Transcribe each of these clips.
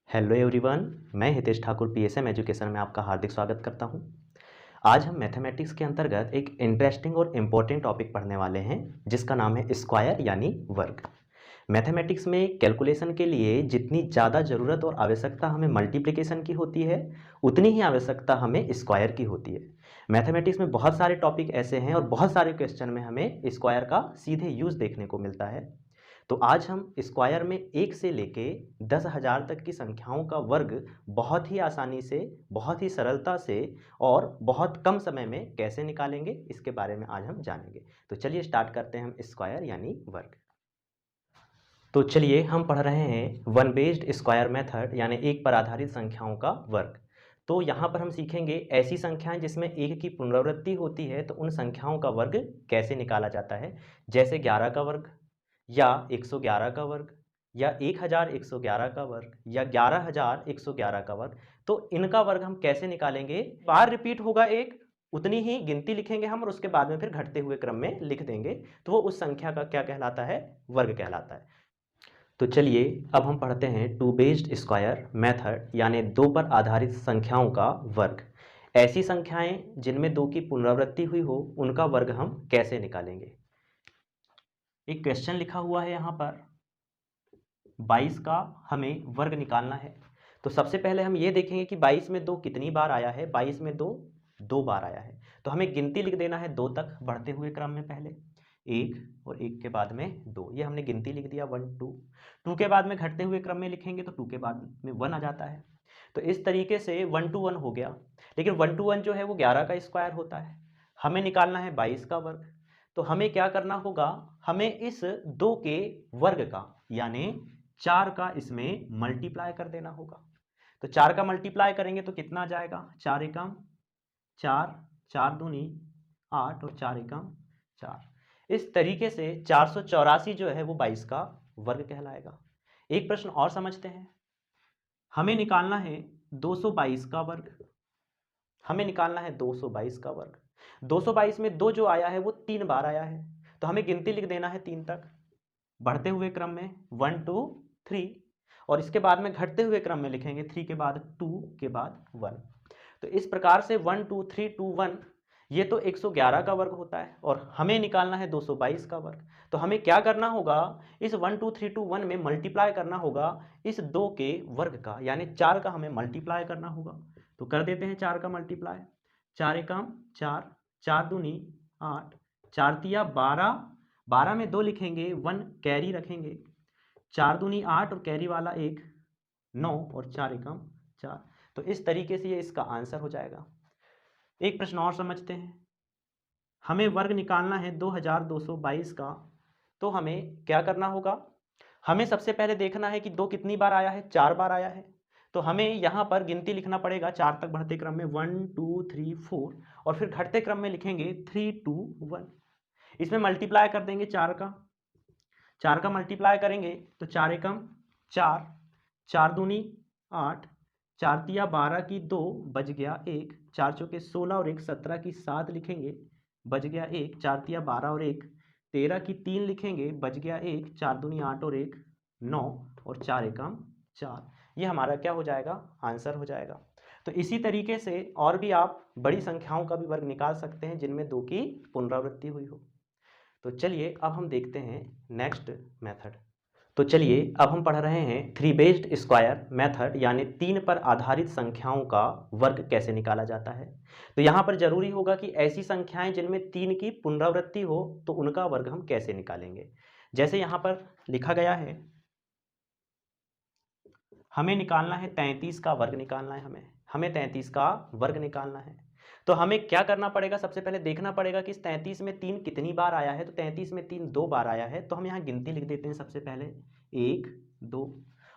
Hello everyone, मैं Hitesh Thakur PSM education में आपका हार्दिक स्वागत करता हूं। आज हम मैथमेटिक्स के अंतर्गत एक इंटरेस्टिंग और इम्पोर्टेंट टॉपिक पढ़ने वाले हैं जिसका नाम है स्क्वायर यानी वर्ग। मैथमेटिक्स में कैलकुलेशन के लिए जितनी ज़्यादा ज़रूरत और आवश्यकता हमें मल्टीप्लिकेशन की होती है, उतनी ही आवश्यकता हमें स्क्वायर की होती है। मैथमेटिक्स में बहुत सारे टॉपिक ऐसे हैं और बहुत सारे क्वेश्चन में हमें स्क्वायर का सीधे यूज़ देखने को मिलता है। तो आज हम स्क्वायर में 1 से लेके 10,000 तक की संख्याओं का वर्ग बहुत ही आसानी से, बहुत ही सरलता से और बहुत कम समय में कैसे निकालेंगे, इसके बारे में आज हम जानेंगे। तो चलिए स्टार्ट करते हैं हम स्क्वायर यानी वर्ग। तो चलिए हम पढ़ रहे हैं वन बेस्ड स्क्वायर मेथड यानी एक पर आधारित संख्याओं का वर्ग। तो यहाँ पर हम सीखेंगे ऐसी संख्याएं जिसमें एक की पुनरावृत्ति होती है, तो उन संख्याओं का वर्ग कैसे निकाला जाता है। जैसे 11 का वर्ग या 111 का वर्ग या 1111 का वर्ग या 11111 का वर्ग। तो इनका वर्ग हम कैसे निकालेंगे, बार रिपीट होगा एक, उतनी ही गिनती लिखेंगे हम और उसके बाद में फिर घटते हुए क्रम में लिख देंगे, तो वो उस संख्या का क्या कहलाता है, वर्ग कहलाता है। तो चलिए अब हम पढ़ते हैं टू बेस्ड स्क्वायर मेथड यानी दो पर आधारित संख्याओं का वर्ग। ऐसी संख्याएं जिनमें दो की पुनरावृत्ति हुई हो, उनका वर्ग हम कैसे निकालेंगे। एक क्वेश्चन लिखा हुआ है यहाँ पर, 22 का हमें वर्ग निकालना है। तो सबसे पहले हम ये देखेंगे कि 22 में 2 कितनी बार आया है। 22 में 2 2 बार आया है, तो हमें गिनती लिख देना है 2 तक बढ़ते हुए क्रम में। पहले 1 और 1 के बाद में 2, ये हमने गिनती लिख दिया 1 2। 2 के बाद में घटते हुए क्रम में लिखेंगे तो 2 के बाद में 1 आ जाता है। तो इस तरीके से 1 to 1 हो गया। लेकिन 1 to 1 जो है वो 11 का स्क्वायर होता है। हमें निकालना है 22 का वर्ग। तो हमें क्या करना होगा, हमें इस 2 के वर्ग का यानी 4 का इसमें मल्टीप्लाई कर देना होगा। तो 4 का मल्टीप्लाई करेंगे तो कितना आ जाएगा, 4 एकम 4, 4 दूनी 8 और 4 एकम 4। इस तरीके से 484 जो है वो 22 का वर्ग कहलाएगा। एक प्रश्न और समझते हैं। हमें निकालना है 222 का वर्ग। हमें निकालना है 222 का वर्ग। 222 में 2 जो आया है वो 3 बार आया है, तो हमें गिनती लिख देना है 3 तक बढ़ते हुए क्रम में 1 2 3, और इसके बाद में घटते हुए क्रम में लिखेंगे 3 के बाद 2 के बाद 1। तो इस प्रकार से 1 2 3 2 1, ये तो 111 का वर्ग होता है और हमें निकालना है 222 का वर्ग। तो हमें क्या करना होगा, इस 1 2 3 2 1 में मल्टीप्लाई करना होगा इस 2 के वर्ग का, यानी 4 का हमें मल्टीप्लाई करना होगा। तो कर देते हैं 4 का मल्टीप्लाई। 4 एकम 4, 4 दूनी 8, 4 तिया 12, 12 में 2 लिखेंगे, 1 कैरी रखेंगे, 4 दूनी 8 और कैरी वाला 1 9 और 4 एकम 4। तो इस तरीके से ये इसका आंसर हो जाएगा। एक प्रश्न और समझते हैं। हमें वर्ग निकालना है 2222 का। तो हमें क्या करना होगा, हमें सबसे पहले देखना है कि 2 कितनी बार आया है, 4 बार आया है। तो हमें यहाँ पर गिनती लिखना पड़ेगा 4 तक बढ़ते क्रम में 1 2 3 4, और फिर घटते क्रम में लिखेंगे 3 2 1। इसमें मल्टीप्लाई कर देंगे 4 का। 4 का मल्टीप्लाई करेंगे तो 4 एकम 4, 4 दूनी 8, 4 तिया 12 की 2 बच गया 1, 4 चौके 16 और 1 17 की 7 लिखेंगे, बच गया 1, 4 तिया 12 और 1 13 की 3 लिखेंगे, बच गया 1, 4 दूनी 8 और 1 9 और 4 एकम 4। ये हमारा क्या हो जाएगा, आंसर हो जाएगा। तो इसी तरीके से और भी आप बड़ी संख्याओं का भी वर्ग निकाल सकते हैं जिनमें 2 की पुनरावृत्ति हुई हो। तो चलिए अब हम देखते हैं नेक्स्ट मेथड। तो चलिए अब हम पढ़ रहे हैं थ्री बेस्ड स्क्वायर मेथड यानी 3 पर आधारित संख्याओं का वर्ग कैसे निकाला जाता है। तो यहाँ पर जरूरी होगा कि ऐसी संख्याएं जिनमें 3 की पुनरावृत्ति हो, तो उनका वर्ग हम कैसे निकालेंगे। जैसे यहाँ पर लिखा गया है, हमें निकालना है 33 का वर्ग निकालना है। हमें 33 का वर्ग निकालना है। तो हमें क्या करना पड़ेगा, सबसे पहले देखना पड़ेगा कि इस 33 में 3 कितनी बार आया है। तो 33 में 3 2 बार आया है, तो हम यहाँ गिनती लिख देते हैं सबसे पहले 1 2,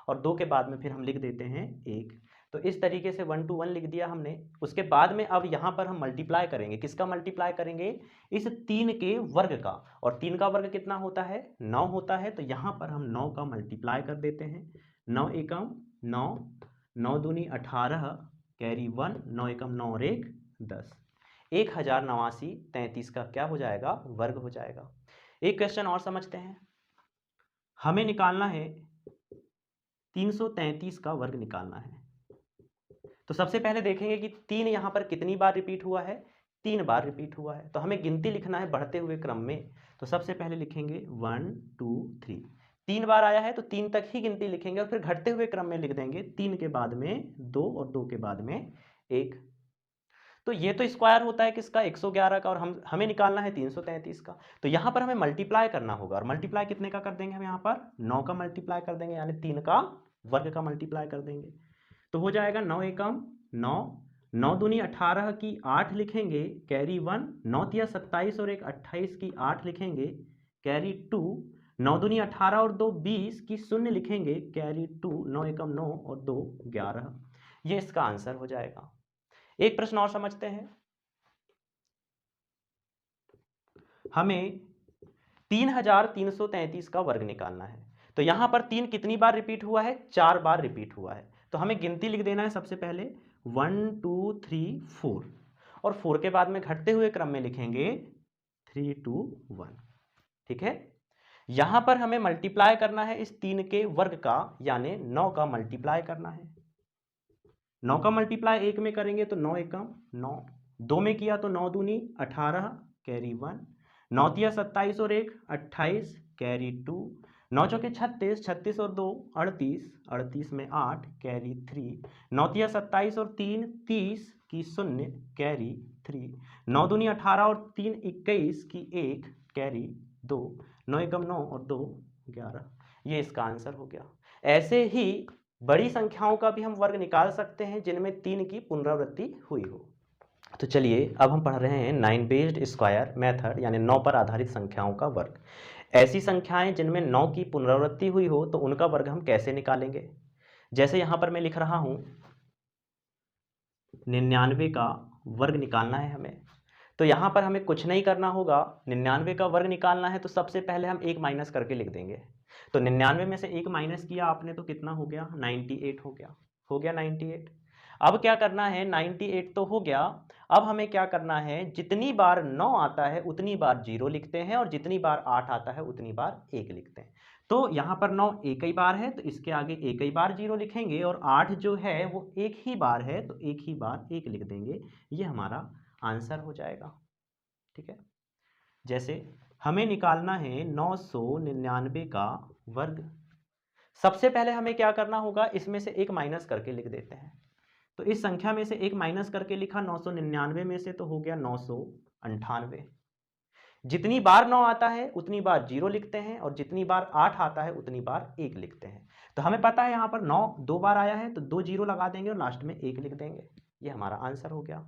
और 2 के बाद में फिर हम लिख देते हैं 1। तो इस तरीके से 1 to 1 लिख दिया हमने। उसके बाद में अब यहाँ पर हम मल्टीप्लाई करेंगे, किसका मल्टीप्लाई करेंगे, इस 3 के वर्ग का। और 3 का वर्ग कितना होता है, 9 होता है। तो यहाँ पर हम 9 का मल्टीप्लाई कर देते हैं। 9 एकम 9, 9 दूनी 18 कैरी 1, 9 एकम 9 और 1 10, 1089 33 का क्या हो जाएगा, वर्ग हो जाएगा। एक क्वेश्चन और समझते हैं। हमें निकालना है 333 का वर्ग निकालना है। तो सबसे पहले देखेंगे कि 3 यहाँ पर कितनी बार रिपीट हुआ है, 3 बार रिपीट हुआ है। तो हमें गिनती लिखना है बढ़ते हुए क्रम में। तो सबसे पहले लिखेंगे 1 2 3, 3 बार आया है तो 3 तक ही गिनती लिखेंगे और फिर घटते हुए क्रम में लिख देंगे 3 के बाद में 2 और 2 के बाद में 1। तो ये तो स्क्वायर होता है किसका, 111 का, और हमें निकालना है 333 का। तो यहाँ पर हमें मल्टीप्लाई करना होगा, और मल्टीप्लाई कितने का कर देंगे हम, यहाँ पर 9 का मल्टीप्लाई कर देंगे, यानी 3 का वर्ग का मल्टीप्लाई कर देंगे। तो हो जाएगा 9 एकम 9, 9 दूनी 18 की 8 लिखेंगे कैरी 1, 9 तिया 27 और 1 28 की 8 लिखेंगे कैरी 2, 9 दूनी 18 और 2 20 की 0 लिखेंगे कैरी 2, 9 एकम 9 और 2 11। ये इसका आंसर हो जाएगा। एक प्रश्न और समझते हैं। हमें 3333 का वर्ग निकालना है। तो यहां पर 3 कितनी बार रिपीट हुआ है, 4 बार रिपीट हुआ है। तो हमें गिनती लिख देना है सबसे पहले 1 2 3 4, और 4 के बाद में घटते हुए क्रम में लिखेंगे 3 2 1। ठीक है, यहां पर हमें मल्टीप्लाई करना है इस 3 के वर्ग का, यानी 9 का मल्टीप्लाई करना है। 9 का मल्टीप्लाई 1 में करेंगे तो 9 एकम 9, 2 में किया तो 9 दूनी 18 कैरी 1, 9 तिया 27 और 1 28 कैरी 2, 9 चौके 36, 36 और 2 38, 38 में 8 कैरी 3, 9 तिया 27 और 3 30 की 0 कैरी 3, 9 दूनी 18 और 3 21 की 1 कैरी 2, 9 एकम 9 और 2 11। ये इसका आंसर हो गया। ऐसे ही बड़ी संख्याओं का भी हम वर्ग निकाल सकते हैं जिनमें 3 की पुनरावृत्ति हुई हो। तो चलिए अब हम पढ़ रहे हैं 9 बेस्ड स्क्वायर मेथड, यानी 9 पर आधारित संख्याओं का वर्ग। ऐसी संख्याएं जिनमें 9 की पुनरावृत्ति हुई हो तो उनका वर्ग हम कैसे निकालेंगे। जैसे यहां पर मैं लिख रहा हूं 99 का वर्ग निकालना है हमें। तो यहां पर हमें कुछ नहीं करना होगा, 99 का वर्ग निकालना है तो सबसे पहले हम 1 माइनस करके लिख देंगे। तो 99 में से 1 माइनस किया आपने तो कितना हो गया, 98 हो गया। हो गया 98। अब क्या करना है, 98 तो हो गया, अब हमें क्या करना है, जितनी बार 9 आता है उतनी बार 0 लिखते हैं, और जितनी बार 8 आता है उतनी बार 1 लिखते हैं। तो यहाँ पर 9 एक ही बार है तो इसके आगे एक ही बार 0 लिखेंगे, और 8 जो है वो एक ही बार है तो एक ही बार 1 लिख देंगे। ये हमारा आंसर हो जाएगा। ठीक है, जैसे हमें निकालना है 999 का वर्ग। सबसे पहले हमें क्या करना होगा, इसमें से 1 माइनस करके लिख देते हैं। तो इस संख्या में से 1 माइनस करके लिखा 999 में से, तो हो गया 998। जितनी बार 9 आता है उतनी बार 0 लिखते हैं, और जितनी बार 8 आता है उतनी बार 1 लिखते हैं। तो हमें पता है यहाँ पर 9 2 बार आया है तो 2 0 लगा देंगे और लास्ट में 1 लिख देंगे। ये हमारा आंसर हो गया।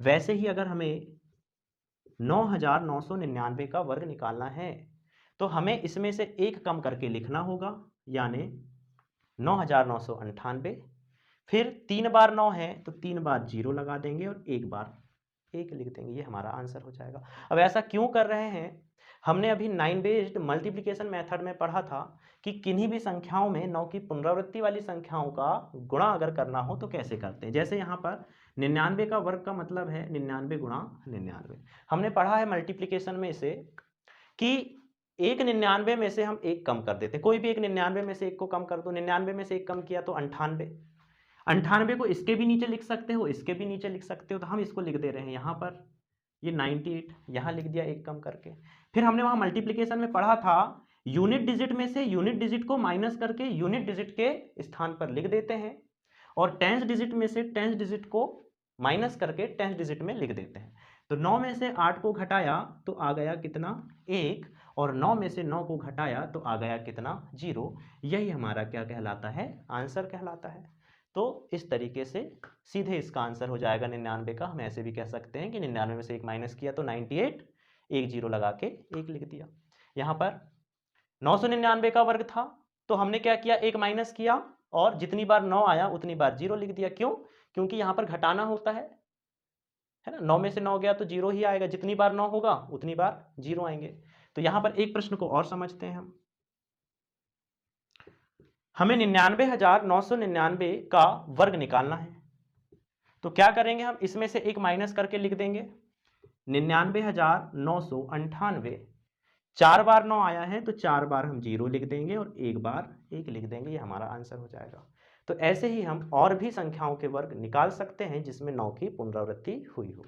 वैसे ही अगर हमें 9999 का वर्ग निकालना है तो हमें इसमें से 1 कम करके लिखना होगा, यानी 9998। फिर 3 बार 9 है तो 3 बार 0 लगा देंगे और 1 बार 1 लिख देंगे। ये हमारा आंसर हो जाएगा। अब ऐसा क्यों कर रहे हैं, हमने अभी 9 बेस्ड मल्टीप्लिकेशन मेथड में पढ़ा था कि किन्हीं भी संख्याओं में 9 की पुनरावृत्ति वाली संख्याओं का गुणा अगर करना हो तो कैसे करते हैं। जैसे यहाँ पर 99 का वर्ग का मतलब है 99 गुणा 99। हमने पढ़ा है मल्टीप्लिकेशन में इसे कि एक 99 में से हम 1 कम कर देते हैं। कोई भी एक 99 में से 1 को कम कर दो, 99 में से 1 कम किया तो 98। 98 को इसके भी नीचे लिख सकते हो, इसके भी नीचे लिख सकते हो, तो हम इसको लिख दे रहे हैं यहाँ पर ये 98, यहाँ लिख दिया 1 कम करके। फिर हमने वहाँ मल्टीप्लिकेशन में पढ़ा था यूनिट डिजिट में से यूनिट डिजिट को माइनस करके यूनिट डिजिट के स्थान पर लिख देते हैं, और टेंस डिजिट में से टेंस डिजिट को माइनस करके टेंस डिजिट में लिख देते हैं। तो 9 में से 8 को घटाया तो आ गया कितना, 1, और 9 में से 9 को घटाया तो आ गया कितना, 0। यही हमारा क्या कहलाता है, आंसर कहलाता है। तो इस तरीके से सीधे इसका आंसर हो जाएगा 99 का। हम ऐसे भी कह सकते हैं कि 99 में से 1 माइनस किया तो 98, 1 0 लगा के 1 लिख दिया। यहाँ पर 999 का वर्ग था तो हमने क्या किया, 1 माइनस किया और जितनी बार 9 आया उतनी बार 0 लिख दिया। क्यों, क्योंकि यहाँ पर घटाना होता है ना। 9 में से 9 गया तो 0 ही आएगा, जितनी बार 9 होगा उतनी बार 0 आएंगे। तो यहाँ पर एक प्रश्न को और समझते हैं हम। हमें 99,999 का वर्ग निकालना है तो क्या करेंगे, हम इसमें से 1 माइनस करके लिख देंगे। 99,998 4 बार 9 आया है तो 4 बार हम 0 लिख देंगे और 1 बार 1 लिख देंगे, ये हमारा आंसर हो जाएगा। तो ऐसे ही हम और भी संख्याओं के वर्ग निकाल सकते हैं जिसमें 9 की पुनरावृत्ति हुई हो।